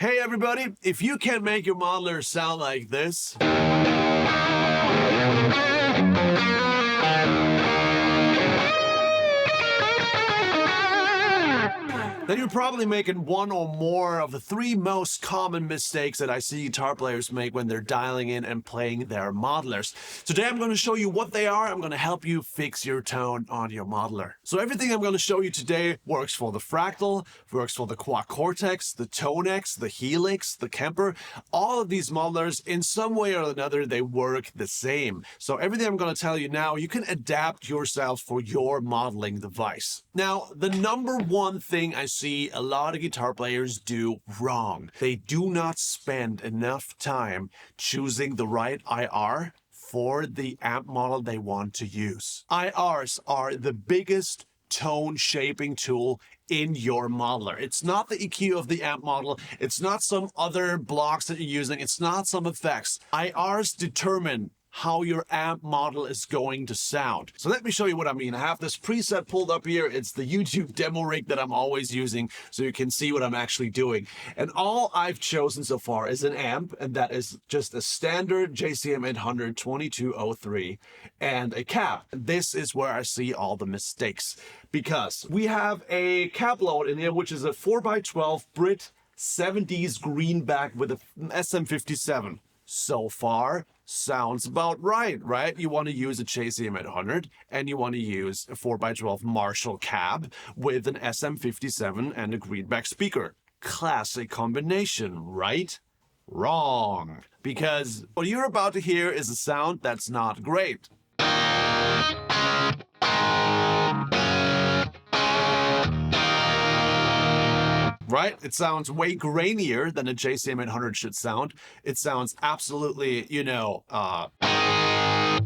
Hey everybody, if you can make your modeler sound like this, then you're probably making one or more of the three most common mistakes that I see guitar players make when they're dialing in and playing their modelers. Today I'm going to show you what they are. I'm going to help you fix your tone on your modeler. So everything I'm going to show you today works for the Fractal, works for the Cortex, the Tonex, the Helix, the Kemper. All of these modelers, in some way or another, they work the same. So everything I'm going to tell you now, you can adapt yourself for your modeling device. Now, the number one thing I see a lot of guitar players do wrong. They do not spend enough time choosing the right IR for the amp model they want to use. IRs are the biggest tone shaping tool in your modeler. It's not the EQ of the amp model. It's not some other blocks that you're using. It's not some effects. IRs determine how your amp model is going to sound. So let me show you what I mean. I have this preset pulled up here. It's the YouTube demo rig that I'm always using, so you can see what I'm actually doing. And all I've chosen so far is an amp, and that is just a standard JCM 800 2203 and a cap. This is where I see all the mistakes, because we have a cap load in here, which is a 4x12 Brit 70s greenback with a SM57. So far, sounds about right? You want to use a JCM 800 and you want to use a 4x12 Marshall cab with an SM57 and a greenback speaker. Classic combination, right? Wrong. Because what you're about to hear is a sound that's not great. Right? It sounds way grainier than a JCM 800 should sound. It sounds absolutely,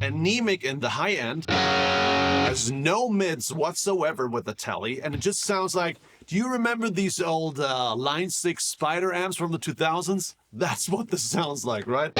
anemic in the high end. Has no mids whatsoever with the telly, and it just sounds like, do you remember these old Line 6 Spider amps from the 2000s? That's what this sounds like, right?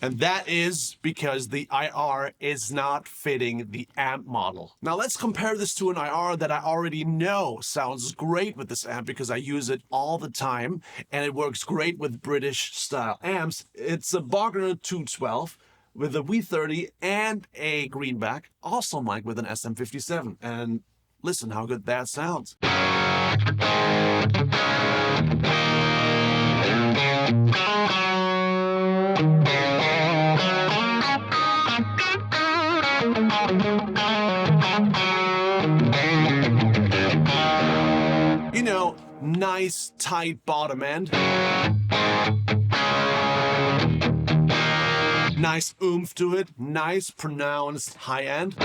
And that is because the IR is not fitting the amp model. Now let's compare this to an IR that I already know sounds great with this amp because I use it all the time and it works great with British style amps. It's a Bogner 212 with a V30 and a greenback, also mic with an SM57. And listen how good that sounds. Nice tight bottom end. Nice oomph to it. Nice pronounced high end.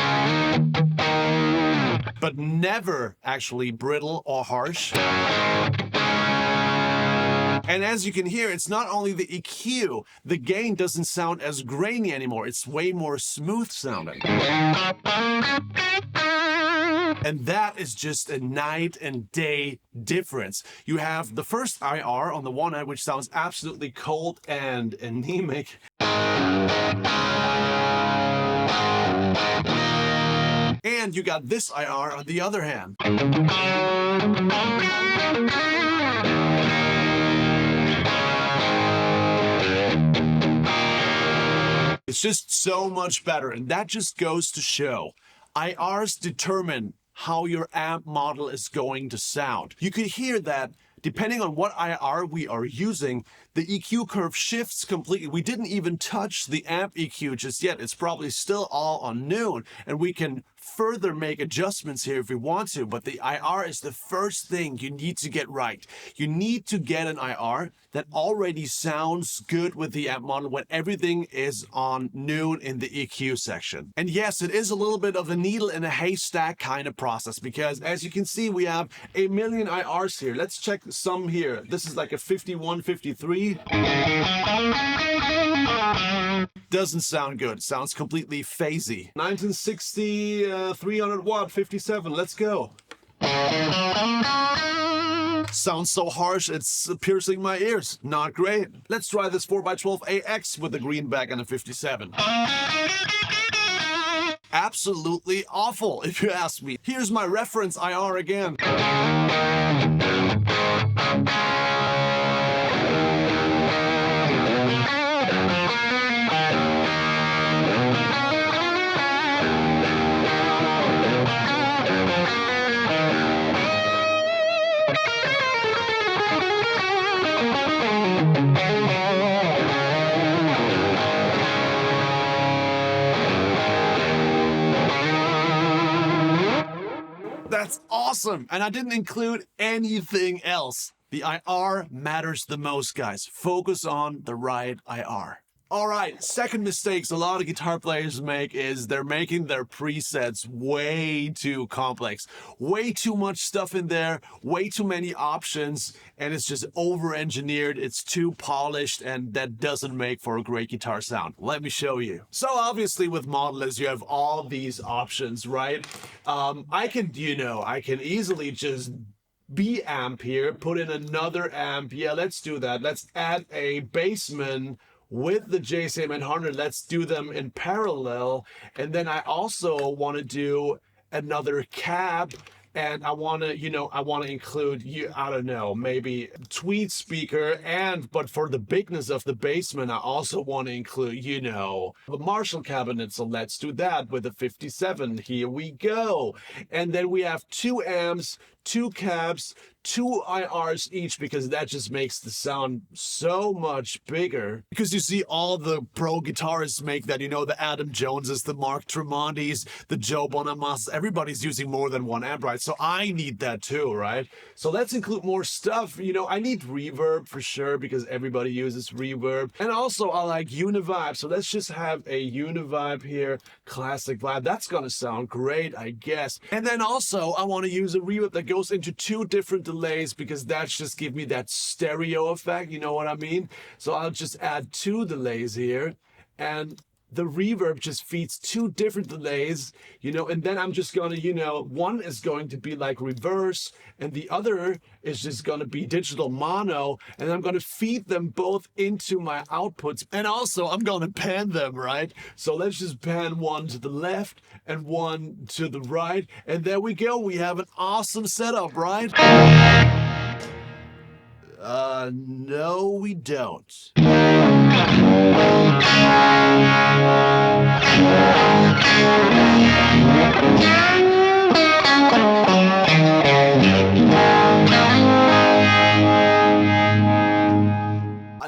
But never actually brittle or harsh. And as you can hear, it's not only the EQ, the gain doesn't sound as grainy anymore. It's way more smooth sounding. And that is just a night and day difference. You have the first IR on the one end, which sounds absolutely cold and anemic. And you got this IR on the other hand. It's just so much better, and that just goes to show IRs determine how your amp model is going to sound. You could hear that depending on what IR we are using, the EQ curve shifts completely. We didn't even touch the amp EQ just yet. It's probably still all on noon, and we can further make adjustments here if we want to, but the IR is the first thing you need to get right. You need to get an IR that already sounds good with the amp model when everything is on noon in the EQ section. And yes, it is a little bit of a needle in a haystack kind of process, because as you can see, we have a million IRs here. Let's check some here. This is like a 51, 53. Doesn't sound good. Sounds completely phasey. 1960, 300 watt, 57. Let's go. Sounds so harsh, it's piercing my ears. Not great. Let's try this 4x12 AX with a greenback and a 57. absolutely awful, if you ask me. Here's my reference IR again. That's awesome. And I didn't include anything else. The IR matters the most, guys. Focus on the right IR. All right, second mistakes a lot of guitar players make is they're making their presets way too complex. Way too much stuff in there, way too many options, and it's just over-engineered, it's too polished, and that doesn't make for a great guitar sound. Let me show you. So obviously with modelers, you have all these options, right? I can easily just B-amp here, put in another amp. Yeah, let's do that. Let's add a bassman with the JCM900. Let's do them in parallel. And then I also want to do another cab, and I want to include, I don't know, maybe tweed speaker, but for the bigness of the bassman, I also want to include, the Marshall cabinet. So let's do that with the 57. Here we go. And then we have 2 amps, 2 cabs, 2 IRs each, because that just makes the sound so much bigger. Because you see all the pro guitarists make that, the Adam Joneses, the Mark Tremontis, the Joe Bonamas, everybody's using more than 1 amp, right? So I need that too, right? So let's include more stuff. I need reverb for sure, because everybody uses reverb. And also I like univibe. So let's just have a univibe here, classic vibe. That's gonna sound great, I guess. And then also I want to use a reverb that goes into 2 different delays, because that's just give me that stereo effect, you know what I mean? So I'll just add 2 delays here, and the reverb just feeds 2 different delays, and then I'm just gonna, one is going to be like reverse, and the other is just gonna be digital mono, and I'm gonna feed them both into my outputs, and also I'm gonna pan them, right? So let's just pan one to the left and one to the right, and there we go. We have an awesome setup, right? No, we don't.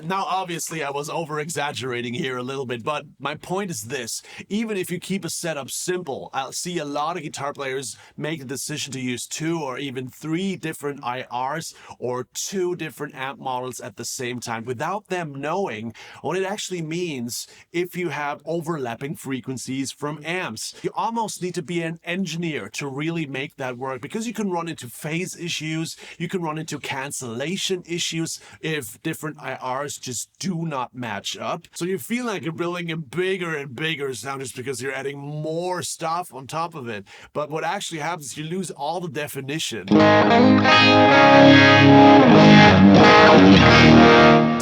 Now, obviously, I was over-exaggerating here a little bit, but my point is this. Even if you keep a setup simple, I'll see a lot of guitar players make the decision to use 2 or even 3 different IRs or 2 different amp models at the same time without them knowing what it actually means if you have overlapping frequencies from amps. You almost need to be an engineer to really make that work, because you can run into phase issues, you can run into cancellation issues if different IRs just do not match up. So you feel like you're building a bigger and bigger sound just because you're adding more stuff on top of it. But what actually happens is you lose all the definition. Does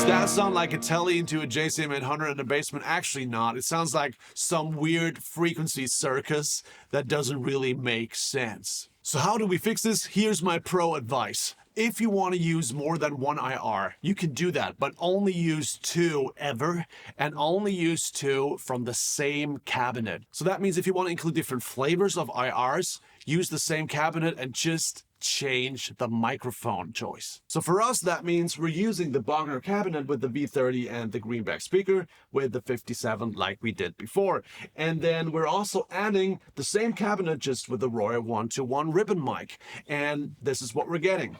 that sound like a telly into a JCM900 in the basement? Actually not. It sounds like some weird frequency circus that doesn't really make sense. So how do we fix this? Here's my pro advice. If you want to use more than 1 IR, you can do that, but only use 2 ever, and only use 2 from the same cabinet. So that means if you want to include different flavors of IRs, use the same cabinet and just change the microphone choice. So for us, that means we're using the Bogner cabinet with the V30 and the greenback speaker with the 57 like we did before. And then we're also adding the same cabinet just with the Royer 121 ribbon mic. And this is what we're getting.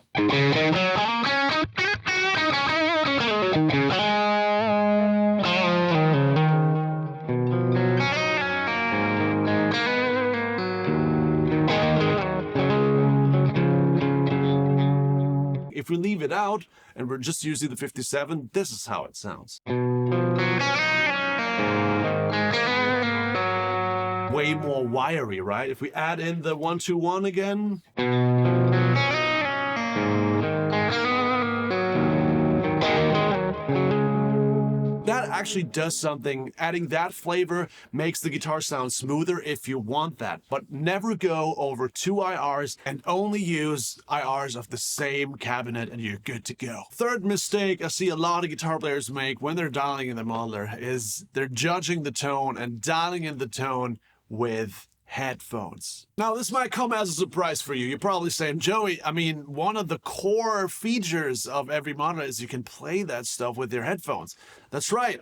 If we leave it out and we're just using the 57, this is how it sounds. Way more wiry, right? If we add in the 121 again. That actually does something. Adding that flavor makes the guitar sound smoother if you want that, but never go over 2 IRs and only use IRs of the same cabinet and you're good to go. Third mistake I see a lot of guitar players make when they're dialing in the modeler is they're judging the tone and dialing in the tone with headphones. Now, this might come as a surprise for you. You're probably saying, Joey, I mean, one of the core features of every modeler is you can play that stuff with your headphones. That's right.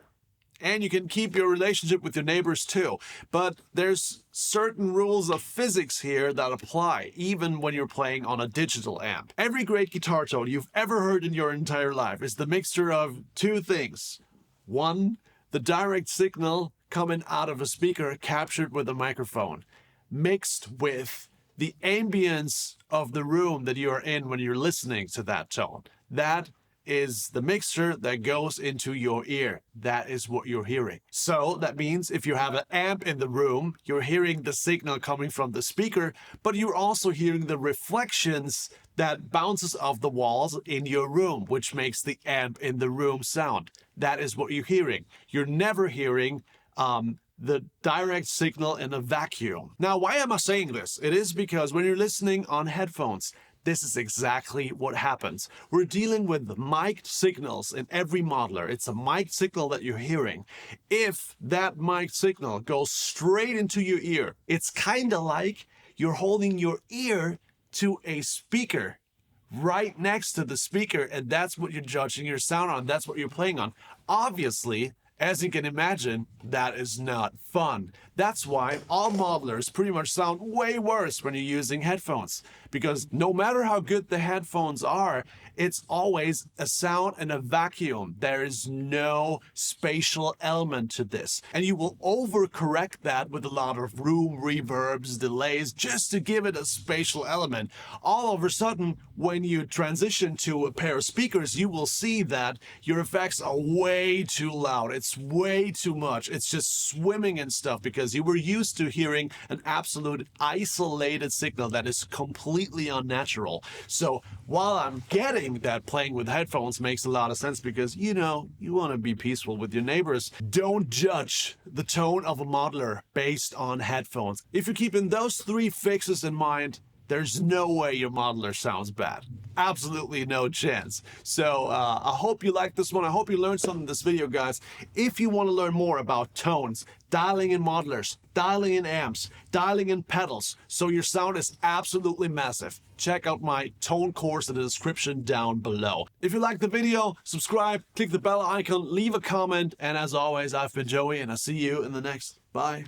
And you can keep your relationship with your neighbors too. But there's certain rules of physics here that apply, even when you're playing on a digital amp. Every great guitar tone you've ever heard in your entire life is the mixture of 2 things. 1, the direct signal coming out of a speaker captured with a microphone, mixed with the ambience of the room that you are in when you're listening to that tone. That is the mixture that goes into your ear. That is what you're hearing. So that means if you have an amp in the room, you're hearing the signal coming from the speaker, but you're also hearing the reflections that bounces off the walls in your room, which makes the amp in the room sound. That is what you're hearing. You're never hearing the direct signal in a vacuum. Now, why am I saying this? It is because when you're listening on headphones, this is exactly what happens. We're dealing with mic'd signals in every modeler. It's a mic'd signal that you're hearing. If that mic'd signal goes straight into your ear, it's kind of like you're holding your ear to a speaker right next to the speaker, and that's what you're judging your sound on. That's what you're playing on. Obviously, as you can imagine, that is not fun. That's why all modelers pretty much sound way worse when you're using headphones. Because no matter how good the headphones are, it's always a sound in a vacuum. There is no spatial element to this. And you will overcorrect that with a lot of room reverbs, delays, just to give it a spatial element. All of a sudden, when you transition to a pair of speakers, you will see that your effects are way too loud. It's way too much. It's just swimming in stuff because you were used to hearing an absolute isolated signal that is completely unnatural. So while I'm getting that playing with headphones makes a lot of sense because, you know, you want to be peaceful with your neighbors, don't judge the tone of a modeler based on headphones. If you're keeping those 3 fixes in mind, there's no way your modeler sounds bad. Absolutely no chance. So I hope you liked this one. I hope you learned something in this video, guys. If you want to learn more about tones, dialing in modelers, dialing in amps, dialing in pedals, so your sound is absolutely massive, check out my tone course in the description down below. If you liked the video, subscribe, click the bell icon, leave a comment, and as always, I've been Joey, and I'll see you in the next. Bye.